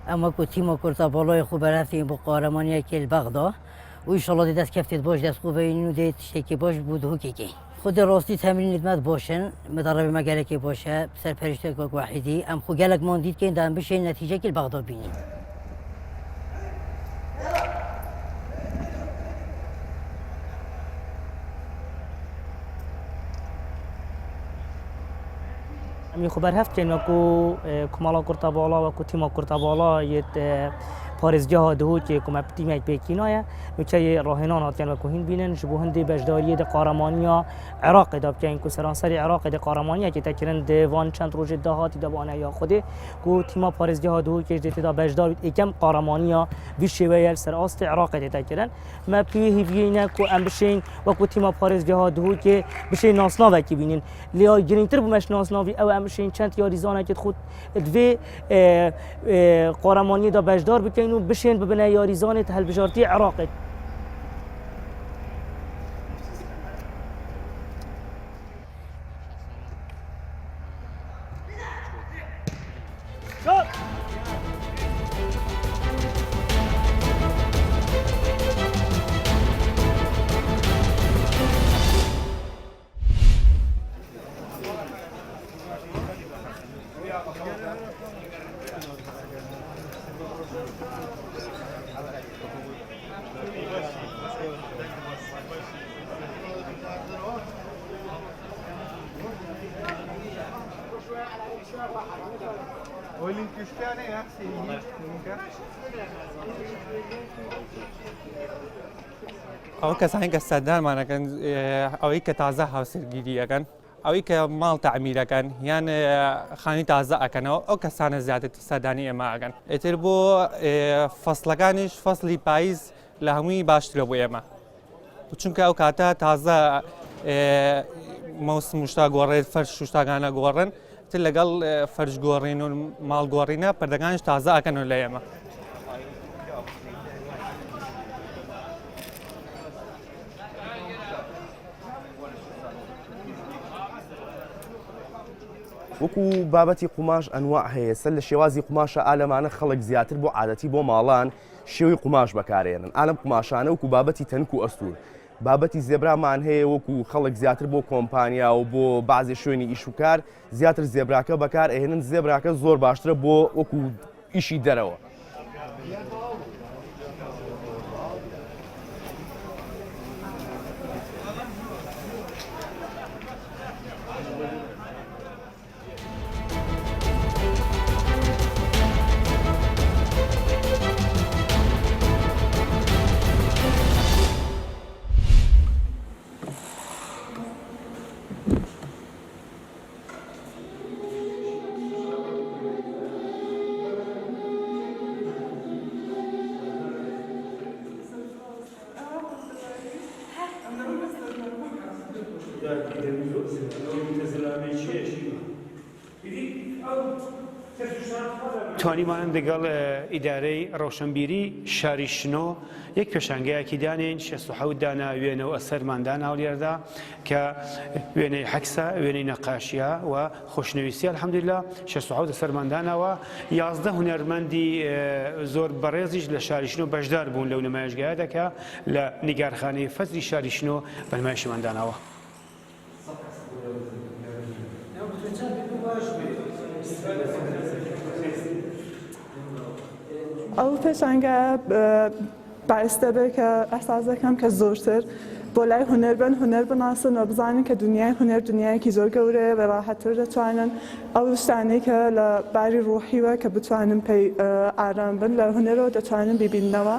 اما کو تیم کرتا بالای خوب رفتیم با قهرمانی کل بغداد و ان شاء الله دست کفتید باش دست خوب اینو دید شکی باش بود حقیقی خود راستی تمرین ندمت باشن مدرب مگاله که باشه سرپرشته که واحدی ام خو گلک مان دید که دام بشه نتیجه کل بغداد بینیم امی خبر هفت که نکو کمالا کرتا بالا و کو تیما کرتا بالا یه پارێزگەها دهوتێک و تیمێک پێکینایە نوچەی ڕاهێنان هاتیان وەکو هین بینن ji bo hindê beşdariyê de qaramaniya Iraqê da bikeyên ku seranserê Iraqê de qaramaniya tekirin di van çend rojê dahatî de baneya Xwedê ku tîma parêzgeha dihokê dê têda beşdar bît êkem qaramaniya vî şêweyê ser astê Iraqê dê tekirin me piyê hêviyîne ku em bişên wekû tîma parêzgeha dihokê bişê nasnavekî bînin lêya girîngtir bû meş nasnavî ew em bişên çend yarîzanekê xwe divê qaramaniyê da beşdar bikin و بشین ببینه یاریزان هەڵبژارتی عراقی ئەو کەسانی کە سەردانمانەکەن ئەوەی کە تازە هاوسەرگیریەکەن ئەوەی کە ماڵ تەعمیرەکەن یان خانی تازە ئەکەنەوە ئەو کەسانە زیاتر سەردانی ئێمە ئەگەن ئیتر بۆ فەسڵەکانیش فەسڵی پاییز لە هەمووی باشترە بۆ ئێمە چونکە ئەو کاتە تازە مەوسم شتا گۆڕێت فەرش شتاگانە گۆڕن تر لەگەڵ فەرش گۆڕین و ماڵ گۆڕینە پەردەکانیش تازە ئەکەنەوە لە ئێمە وەکو بابەتی قوماش ئەنواع هەیە سەر لە شێوازی قوماشە ئالەمانە خەڵک زیاتر بۆ عادەتی بۆ ماڵان شێوی قوماش بەکارێنن ئالەم قوماشانە وەکو بابەتی تەنک و ئەستور بابەتی زێبرامان هەیە وەکو خەڵک زیاتر بۆ کۆمپانیا و بۆ بازی شوێنی ئیش و کار زیاتر زێبراکە بەکار ئەهێنن زێبراکە زۆر باشترە بۆ وەکو ئیشی دەرەوە. توانیمان لەگەڵ ئیدارەی ڕەوشنبیری شاری شنۆ یەک پێشانگەیەکی دانین 67 دانا وێنە و ئەسەرماندان هەولێردا کە وێنەی حەکسە وێنەی نەقاشیە و خۆشنەویستی الحەمدوللا 67 ئەسەرماندانەوە 11 هونەرمەندی زۆر بەڕێزیش لە شاری شنۆ بەشدار بوون لەو نمایشگایەدا کە لە نیگارخانەی فەزری شاری شنۆ بە نمایشماندانەوە. ئەو پێشانگە باعث دەبێت کە ئەحساس دەکەم کە زۆرتر بۆ لای هونەربن هونەر بناسن و بزانین کە دنیای هونەر دنیایەکی زۆر گەورەیە بە ڕاحەتتر دەتوانن ئەو شتانەی کە لە باری ڕوحیوە کە بتوانن پێی ئارام بن لە هونەرەوە دەتوانن بیبیننەوە.